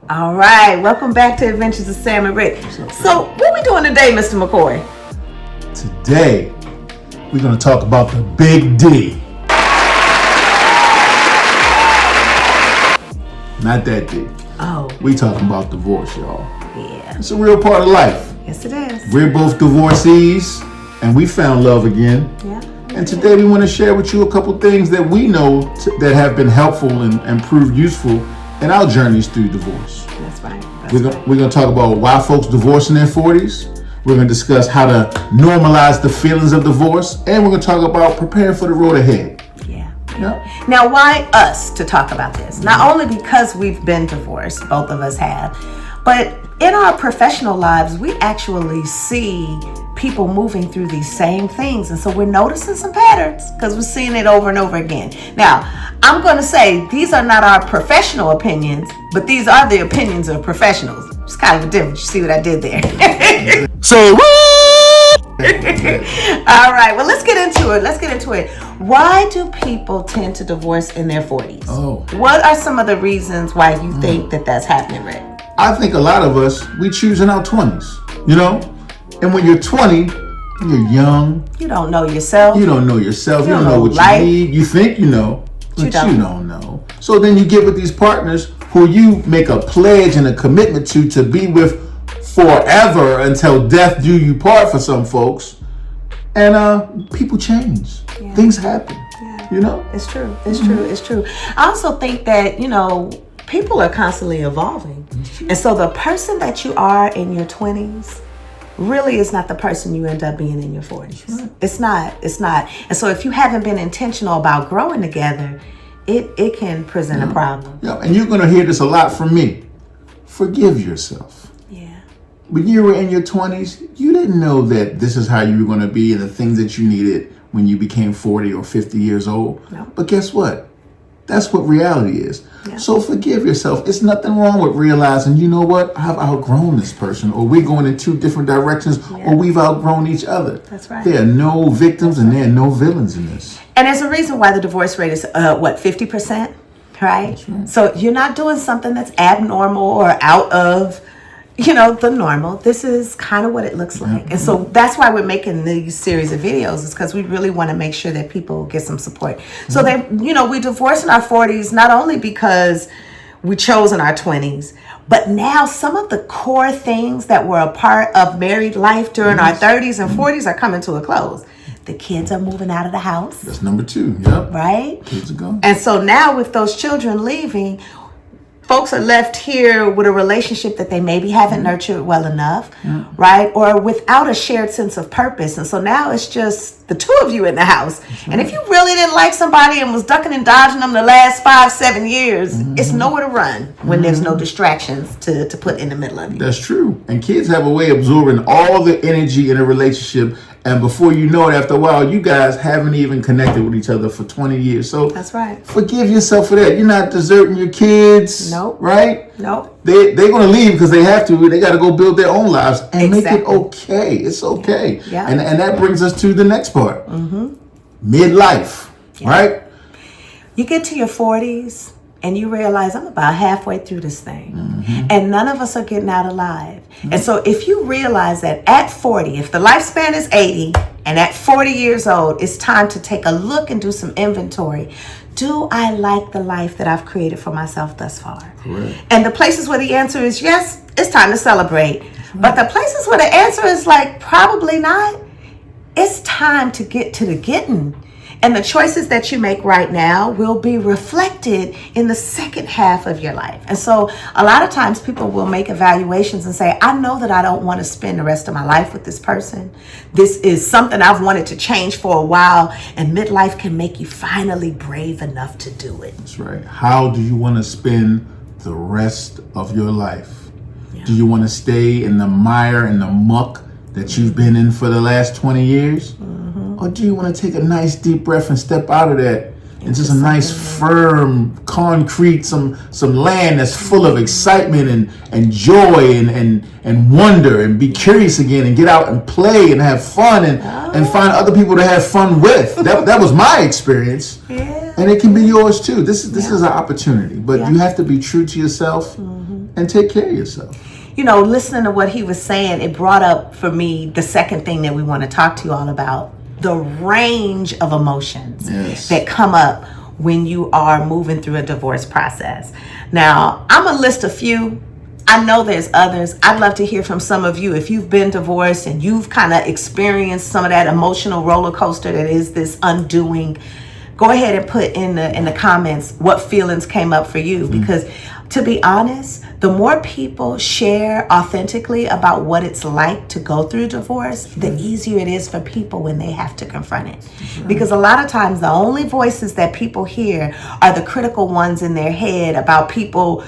All right, welcome back to Adventures of Sam and Rick. So, what we doing today, Mr. McCoy? Today, we're going to talk about the big D. Not that D. Oh. We talking about divorce, y'all. Yeah. It's a real part of life. Yes, it is. We're both divorcees, and we found love again. Yeah. And today we want to share with you a couple things that we know that have been helpful and proved useful in our journeys through divorce. That's right. We're going to talk about why folks divorce in their 40s. We're going to discuss how to normalize the feelings of divorce. And we're going to talk about preparing for the road ahead. Yeah. Yeah. Now, why us to talk about this? Not only because we've been divorced, both of us have, but in our professional lives, we actually see people moving through these same things. And so we're noticing some patterns because we're seeing it over and over again. Now, I'm going to say these are not our professional opinions, but these are the opinions of professionals. It's kind of a difference. You see what I did there? Say what? All right. Well, let's get into it. Why do people tend to divorce in their 40s? Oh. What are some of the reasons why you think that that's happening, Rick? I think a lot of us, we choose in our 20s, you know? And when you're 20, you're young. You don't know yourself. You don't know yourself. You don't know what life. you need. You think you know, but you don't know. So then you get with these partners who you make a pledge and a commitment to be with forever until death do you part for some folks. And people change. Yeah. Things happen. Yeah. You know? It's true. It's true. I also think that, people are constantly evolving. And so the person that you are in your 20s really is not the person you end up being in your 40s. Right. It's not. And so if you haven't been intentional about growing together, it can present a problem. Yeah, and you're going to hear this a lot from me. Forgive yourself. Yeah. When you were in your 20s, you didn't know that this is how you were going to be and the things that you needed when you became 40 or 50 years old. No. But guess what? That's what reality is. Yeah. So forgive yourself. It's nothing wrong with realizing, you know what? I've outgrown this person, or we're going in two different directions, or we've outgrown each other. That's right. There are no victims and there are no villains in this. And there's a reason why the divorce rate is, 50%, right? That's right. So you're not doing something that's abnormal or out of, the normal. This is kind of what it looks like. Mm-hmm. And so that's why we're making these series of videos, is because we really want to make sure that people get some support. So that, we divorce in our 40s, not only because we chose in our 20s, but now some of the core things that were a part of married life during our 30s and 40s are coming to a close. The kids are moving out of the house. That's number 2. Yep. Right? Kids are gone. And so now with those children leaving, folks are left here with a relationship that they maybe haven't nurtured well enough, right? Or without a shared sense of purpose. And so now it's just the two of you in the house. Right. And if you really didn't like somebody and was ducking and dodging them the last 5-7 years, it's nowhere to run when there's no distractions to put in the middle of you. That's true. And kids have a way of absorbing all the energy in a relationship. And before you know it, after a while, you guys haven't even connected with each other for 20 years. So that's right. Forgive yourself for that. You're not deserting your kids. Nope. Right? Nope. They're going to leave because they have to. They got to go build their own lives and Exactly. make it okay. It's okay. Yeah. And that brings us to the next part. Midlife. Yeah. Right? You get to your 40s and you realize I'm about halfway through this thing. And none of us are getting out alive. And so if you realize that at 40, if the lifespan is 80 and at 40 years old, it's time to take a look and do some inventory. Do I like the life that I've created for myself thus far? Correct. And the places where the answer is yes, it's time to celebrate. But the places where the answer is like probably not, it's time to get to the getting. And the choices that you make right now will be reflected in the second half of your life. And so a lot of times people will make evaluations and say, I know that I don't want to spend the rest of my life with this person. This is something I've wanted to change for a while. And midlife can make you finally brave enough to do it. That's right. How do you want to spend the rest of your life? Yeah. Do you want to stay in the mire and the muck that you've been in for the last 20 years? Or do you want to take a nice deep breath and step out of that into some nice firm concrete, some land that's full of excitement and joy and wonder, and be curious again and get out and play and have fun and find other people to have fun with? That was my experience. Yeah. And it can be yours too. This is an opportunity, but you have to be true to yourself and take care of yourself. You know, listening to what he was saying, it brought up for me the second thing that we want to talk to you all about, the range of emotions that come up when you are moving through a divorce process. Now, I'm going to list a few. I know there's others. I'd love to hear from some of you. If you've been divorced and you've kind of experienced some of that emotional roller coaster that is this undoing, go ahead and put in the comments what feelings came up for you. Because to be honest, the more people share authentically about what it's like to go through divorce, the easier it is for people when they have to confront it. Because a lot of times the only voices that people hear are the critical ones in their head about people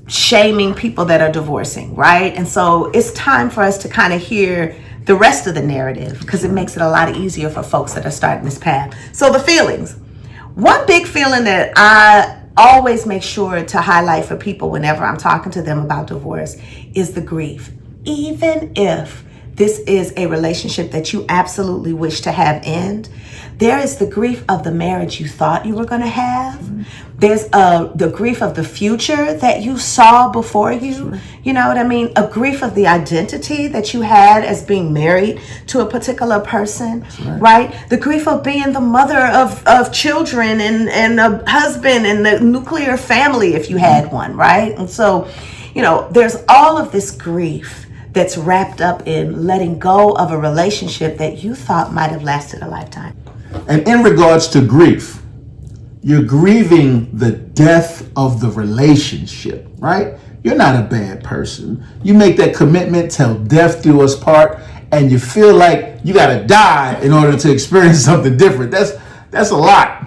shaming people that are divorcing, right? And so it's time for us to kind of hear the rest of the narrative, because it makes it a lot easier for folks that are starting this path. So the feelings. One big feeling that I always make sure to highlight for people whenever I'm talking to them about divorce is the grief. Even if this is a relationship that you absolutely wish to have end, there is the grief of the marriage you thought you were going to have. There's the grief of the future that you saw before you. You know what I mean? A grief of the identity that you had as being married to a particular person, right? The grief of being the mother of children and a husband and the nuclear family if you had one, right? And so, you know, there's all of this grief that's wrapped up in letting go of a relationship that you thought might have lasted a lifetime. And in regards to grief, you're grieving the death of the relationship, right? You're not a bad person. You make that commitment till death do us part, and you feel like you gotta die in order to experience something different. That's a lot.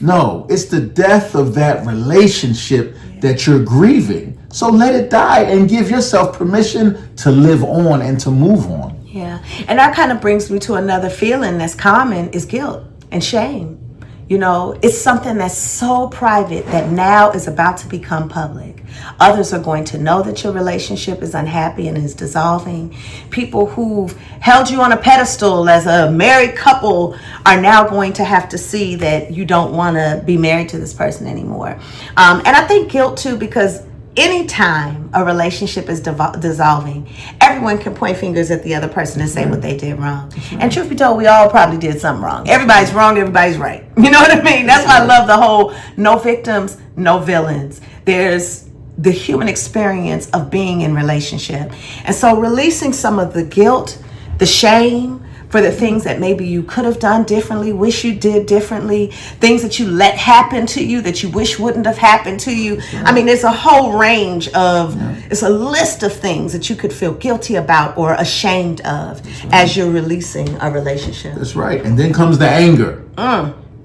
No, it's the death of that relationship that you're grieving. So let it die and give yourself permission to live on and to move on. Yeah. And that kind of brings me to another feeling that's common is guilt and shame. You know, it's something that's so private that now is about to become public. Others are going to know that your relationship is unhappy and is dissolving. People who've held you on a pedestal as a married couple are now going to have to see that you don't want to be married to this person anymore. And I think guilt too, because anytime a relationship is dissolving, everyone can point fingers at the other person and say what they did wrong. And truth be told, we all probably did something wrong. Everybody's wrong, everybody's right. You know what I mean? That's why I love the whole no victims, no villains. There's the human experience of being in relationship. And so releasing some of the guilt, the shame, for the things that maybe you could have done differently, wish you did differently, things that you let happen to you that you wish wouldn't have happened to you. I mean, there's a whole range of, it's a list of things that you could feel guilty about or ashamed of as you're releasing a relationship. That's right. And then comes the anger.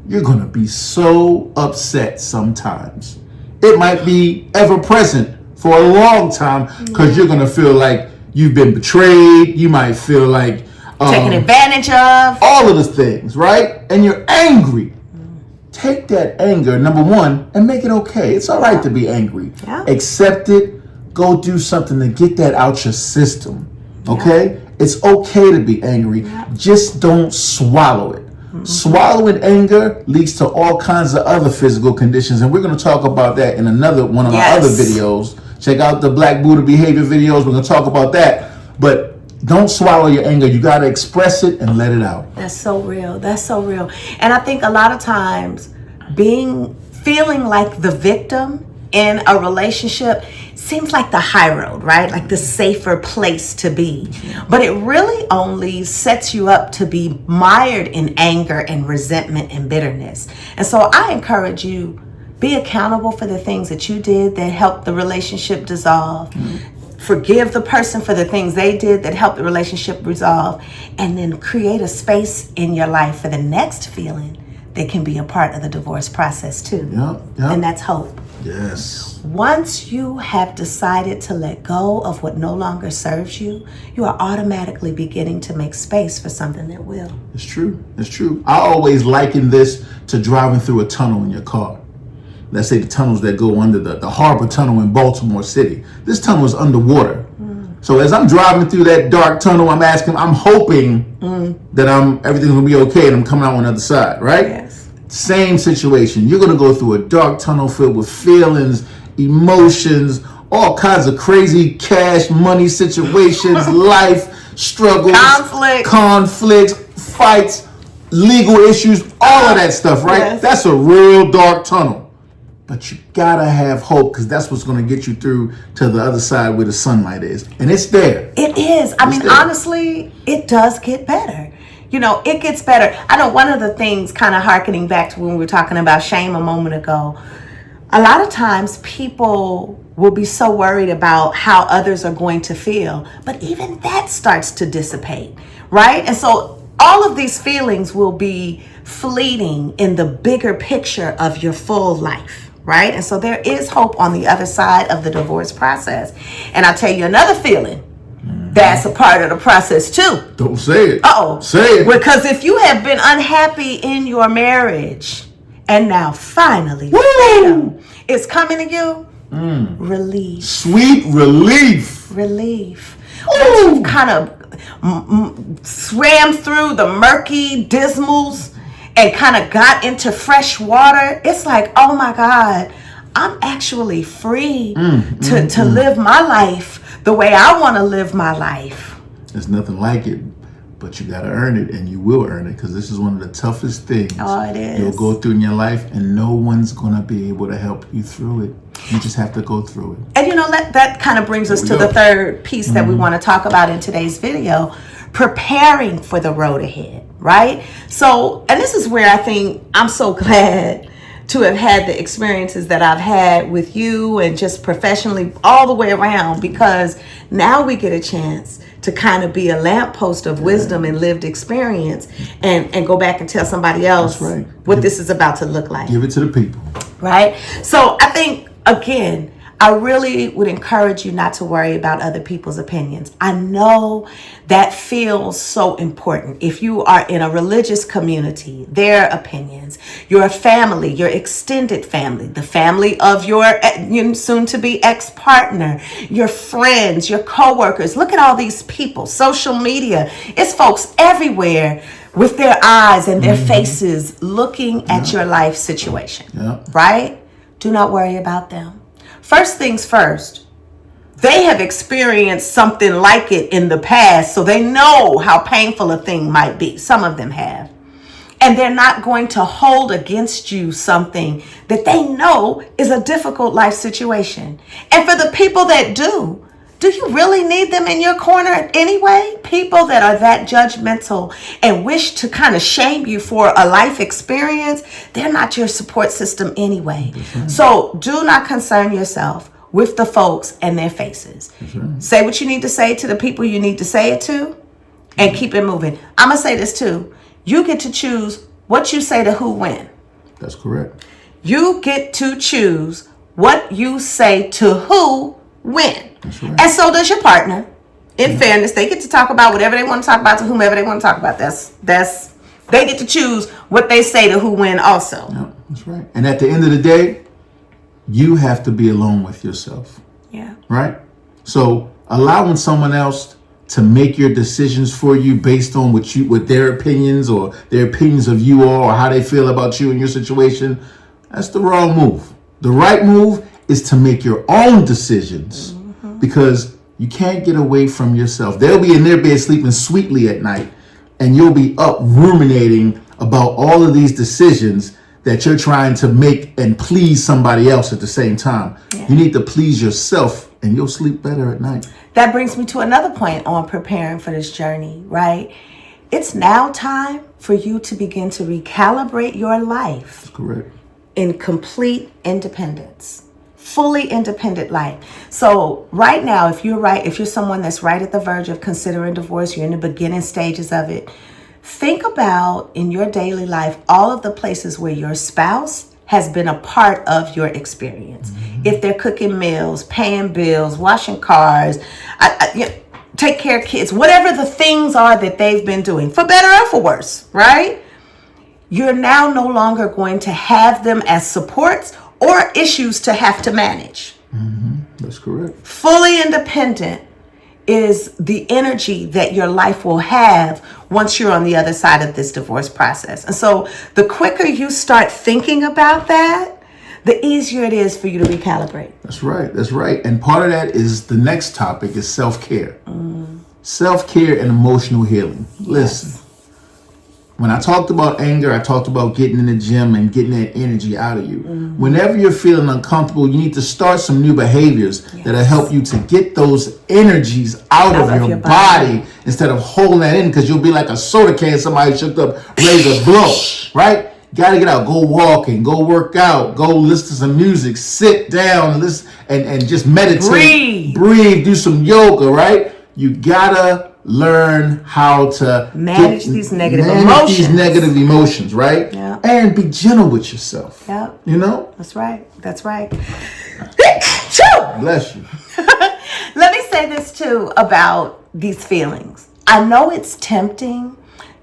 You're going to be so upset sometimes. It might be ever present for a long time because you're going to feel like you've been betrayed. You might feel like taken advantage of. All of the things, right? And you're angry. Take that anger, number one, and make it okay. It's all right to be angry. Accept it. Go do something to get that out your system. Okay? It's okay to be angry. Just don't swallow it. Swallowing anger leads to all kinds of other physical conditions, and we're going to talk about that in another one of our other videos. Check out the Black Buddha behavior videos. We're going to talk about that. But don't swallow your anger. You got to express it and let it out. That's so real. That's so real. And I think a lot of times feeling like the victim in a relationship seems like the high road, right? Like the safer place to be. But it really only sets you up to be mired in anger and resentment and bitterness. And so I encourage you, be accountable for the things that you did that helped the relationship dissolve. Forgive the person for the things they did that helped the relationship resolve, and then create a space in your life for the next feeling that can be a part of the divorce process too. And that's hope. Yes. Once you have decided to let go of what no longer serves you, you are automatically beginning to make space for something that will. It's true. It's true. I always liken this to driving through a tunnel in your car. Let's say the tunnels that go under the harbor tunnel in Baltimore City. This tunnel is underwater. So as I'm driving through that dark tunnel, I'm hoping that everything's gonna be okay and I'm coming out on the other side, right? Yes. Same situation. You're going to go through a dark tunnel filled with feelings, emotions, all kinds of crazy cash, money situations, life struggles, conflicts, fights, legal issues, all of that stuff, right? Yes. That's a real dark tunnel. But you gotta have hope, because that's what's gonna get you through to the other side where the sunlight is. And it's there. It is. I mean, honestly, it does get better. You know, it gets better. I know one of the things, kind of hearkening back to when we were talking about shame a moment ago, a lot of times people will be so worried about how others are going to feel. But even that starts to dissipate, right? And so all of these feelings will be fleeting in the bigger picture of your full life, right? And so there is hope on the other side of the divorce process. And I'll tell you another feeling that's a part of the process too. Don't say it. Uh-oh. Say it. Because if you have been unhappy in your marriage and now finally freedom is coming to you, relief. Sweet relief. Relief. Once you've kind of swam through the murky dismals and kind of got into fresh water, it's like, oh my God, I'm actually free to live my life the way I want to live my life. There's nothing like it, but you got to earn it, and you will earn it, because this is one of the toughest things it is. You'll go through in your life, and no one's going to be able to help you through it. You just have to go through it. And you know, that kind of brings us to the third piece that we want to talk about in today's video, preparing for the road ahead, right? So, and this is where I think I'm so glad to have had the experiences that I've had with you and just professionally all the way around, because now we get a chance to kind of be a lamppost of wisdom and lived experience and go back and tell somebody else what this is about to look like. Give it to the people. Right? So I think, again, I really would encourage you not to worry about other people's opinions. I know that feels so important. If you are in a religious community, their opinions, your family, your extended family, the family of your soon-to-be ex-partner, your friends, your coworkers. Look at all these people, social media. It's folks everywhere with their eyes and their faces looking at your life situation, right? Do not worry about them. First things first, they have experienced something like it in the past, so they know how painful a thing might be. Some of them have. And they're not going to hold against you something that they know is a difficult life situation. And for the people that do you really need them in your corner anyway? People that are that judgmental and wish to kind of shame you for a life experience, they're not your support system anyway. So do not concern yourself with the folks and their faces. Say what you need to say to the people you need to say it to, and keep it moving. I'm going to say this too. You get to choose what you say to who when. That's correct. You get to choose what you say to who when. Right. And so does your partner. In fairness, they get to talk about whatever they want to talk about to whomever they want to talk about. That's they get to choose what they say to who when also. Yeah, that's right. And at the end of the day, you have to be alone with yourself. Yeah. Right? So allowing someone else to make your decisions for you based on what their opinions or their opinions of you are, or how they feel about you and your situation, that's the wrong move. The right move is to make your own decisions, because you can't get away from yourself. They'll be in their bed sleeping sweetly at night, and you'll be up ruminating about all of these decisions that you're trying to make and please somebody else at the same time. Yeah. You need to please yourself, and you'll sleep better at night. That brings me to another point on preparing for this journey, right? It's now time for you to begin to recalibrate your life. That's correct. In complete independence. Fully independent life. So right now, if you're someone that's right at the verge of considering divorce, you're in the beginning stages of it, think about in your daily life all of the places where your spouse has been a part of your experience. If they're cooking meals, paying bills, washing cars, take care of kids, whatever the things are that they've been doing, for better or for worse, right? You're now no longer going to have them as supports or issues to have to manage. That's correct. Fully independent is the energy that your life will have once you're on the other side of this divorce process. And so the quicker you start thinking about that, the easier it is for you to recalibrate. That's right. That's right. And part of that is the next topic is self-care. Self-care and emotional healing. Listen, when I talked about anger, I talked about getting in the gym and getting that energy out of you. Whenever you're feeling uncomfortable, you need to start some new behaviors that'll help you to get those energies out of your body instead of holding that in, because you'll be like a soda can somebody shook up, ready to blow, right? Gotta get out, go walking, go work out, go listen to some music, sit down, listen, and just meditate, breathe, do some yoga, right? You gotta learn how to manage these negative emotions, right? Yeah. And be gentle with yourself. Yeah. You know? That's right. That's right. Bless you. Let me say this too about these feelings. I know it's tempting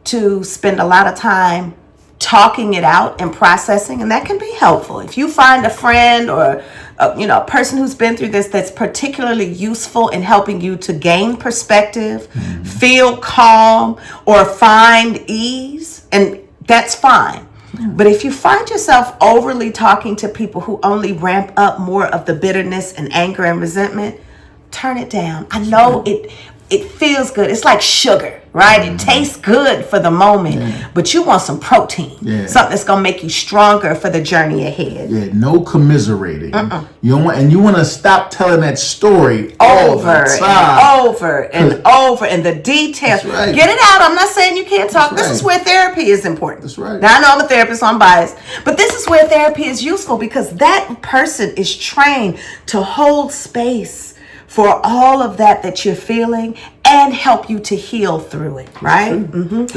to spend a lot of time talking it out and processing, and that can be helpful. If you find a friend or a person who's been through this that's particularly useful in helping you to gain perspective, feel calm, or find ease, and that's fine. But if you find yourself overly talking to people who only ramp up more of the bitterness and anger and resentment, turn it down. I know it feels good. It's like sugar, right? It tastes good for the moment, but you want some protein. Something that's going to make you stronger for the journey ahead. Yeah, no commiserating. You don't want, and you want to stop telling that story over and over and the details. Right. Get it out. I'm not saying you can't talk. This is where therapy is important. That's right. Now, I know I'm a therapist, so I'm biased, but this is where therapy is useful because that person is trained to hold space for all of that you're feeling and help you to heal through it, right?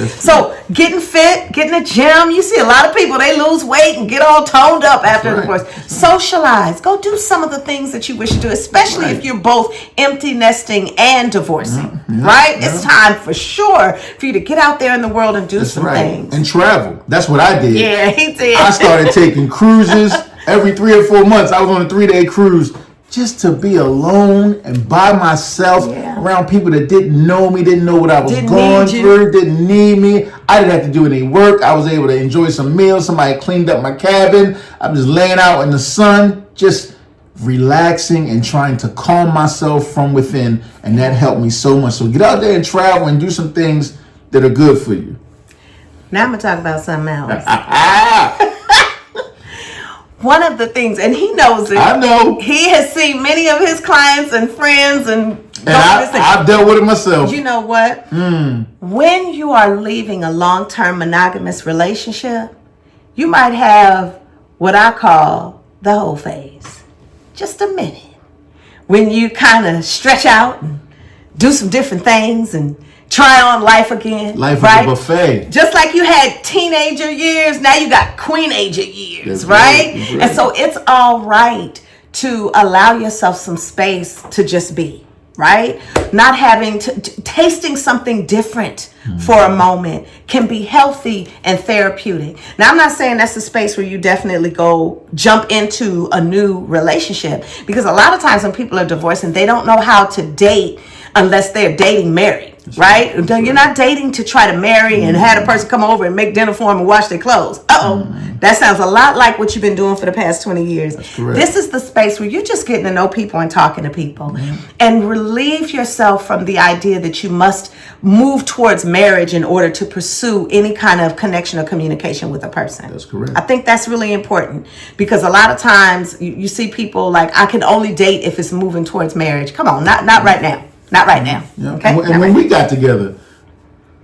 So getting fit, getting a gym, you see a lot of people, they lose weight and get all toned up after the divorce. Socialize, go do some of the things that you wish to do, especially if you're both empty nesting and divorcing, right? It's time for sure for you to get out there in the world and do some things. And travel. That's what I did. Yeah, he did. I started taking cruises every 3 or 4 months. I was on a 3-day cruise. Just to be alone and by myself around people that didn't know me, didn't know what I was going through, didn't need me. I didn't have to do any work. I was able to enjoy some meals. Somebody cleaned up my cabin. I'm just laying out in the sun, just relaxing and trying to calm myself from within. And that helped me so much. So get out there and travel and do some things that are good for you. Now I'm going to talk about something else. One of the things, and he knows it. I know. He has seen many of his clients and friends and I've dealt with it myself. You know what? When you are leaving a long-term monogamous relationship, you might have what I call the whole phase. Just a minute. When you kind of stretch out and do some different things and try on life again. Life is a buffet. Just like you had teenager years, now you got queenager years, right? And so it's all right to allow yourself some space to just be, right? Not having to, tasting something different for a moment can be healthy and therapeutic. Now, I'm not saying that's the space where you definitely go jump into a new relationship, because a lot of times when people are divorcing, they don't know how to date unless they're dating married. Right? You're not dating to try to marry and have a person come over and make dinner for them and wash their clothes. That sounds a lot like what you've been doing for the past 20 years. This is the space where you're just getting to know people and talking to people and relieve yourself from the idea that you must move towards marriage in order to pursue any kind of connection or communication with a person. That's correct. I think that's really important, because a lot of times you see people like, I can only date if it's moving towards marriage. Come on, not right now. Not right now. Okay? And when we got together,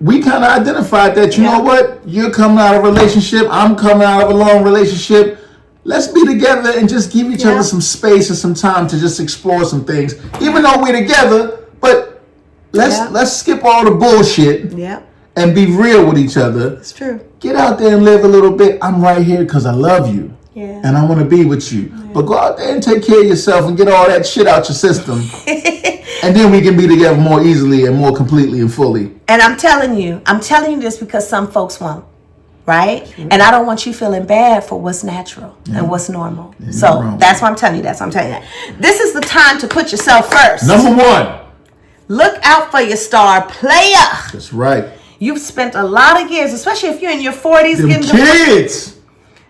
we kind of identified that, you know what? You're coming out of a relationship. I'm coming out of a long relationship. Let's be together and just give each other some space and some time to just explore some things. Even though we're together, but let's skip all the bullshit and be real with each other. It's true. Get out there and live a little bit. I'm right here because I love you. And I want to be with you. But go out there and take care of yourself and get all that shit out your system. And then we can be together more easily and more completely and fully. And I'm telling you this because some folks won't, right? And I don't want you feeling bad for what's natural and what's normal. So that's why I'm telling you that. This is the time to put yourself first. Number one. Look out for your star player. That's right. You've spent a lot of years, especially if you're in your 40s, Them getting kids.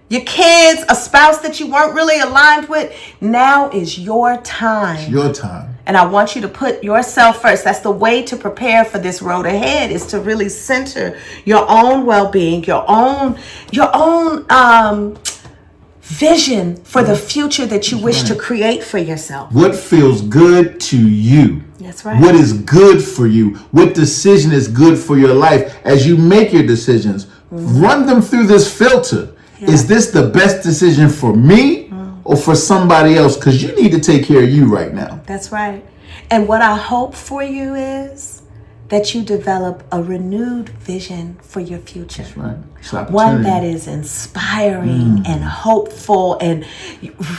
your kids, a spouse that you weren't really aligned with. Now is your time. It's your time. And I want you to put yourself first. That's the way to prepare for this road ahead, is to really center your own well-being, your own vision for the future that you wish to create for yourself. What feels good to you? That's right. What is good for you? What decision is good for your life? As you make your decisions, run them through this filter. Yeah. Is this the best decision for me or for somebody else? Because you need to take care of you right now. That's right. And what I hope for you is that you develop a renewed vision for your future. That's right. It's an One opportunity. that is inspiring and hopeful and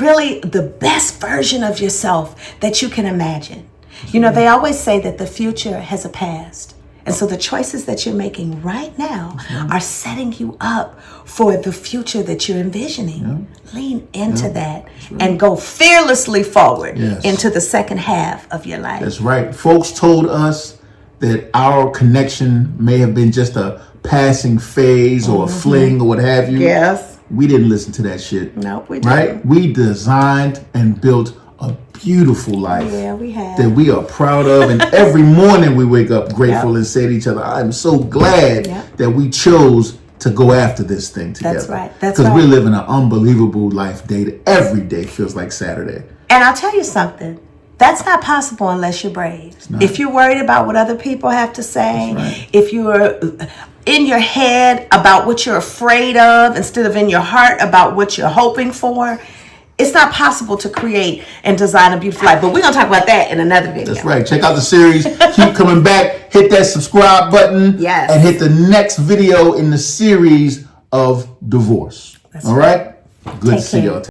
really the best version of yourself that you can imagine. You know, they always say that the future has a past. And so the choices that you're making right now are setting you up for the future that you're envisioning. Lean into that and go fearlessly forward into the second half of your life. That's right. Folks told us that our connection may have been just a passing phase or a fling or what have you. Yes. We didn't listen to that shit. Nope, we didn't. Right? We designed and built a beautiful life. Yeah, we have. That we are proud of. And every morning we wake up grateful and say to each other, I'm so glad that we chose to go after this thing together. That's right. That's Because right. we're living an unbelievable life day. Every day feels like Saturday. And I'll tell you something. That's not possible unless you're brave. If you're worried about what other people have to say, if you're in your head about what you're afraid of instead of in your heart about what you're hoping for, it's not possible to create and design a beautiful life. But we're going to talk about that in another video. That's right. Check out the series. Keep coming back. Hit that subscribe button. Yes. And hit the next video in the series of divorce. All right? Good to see y'all.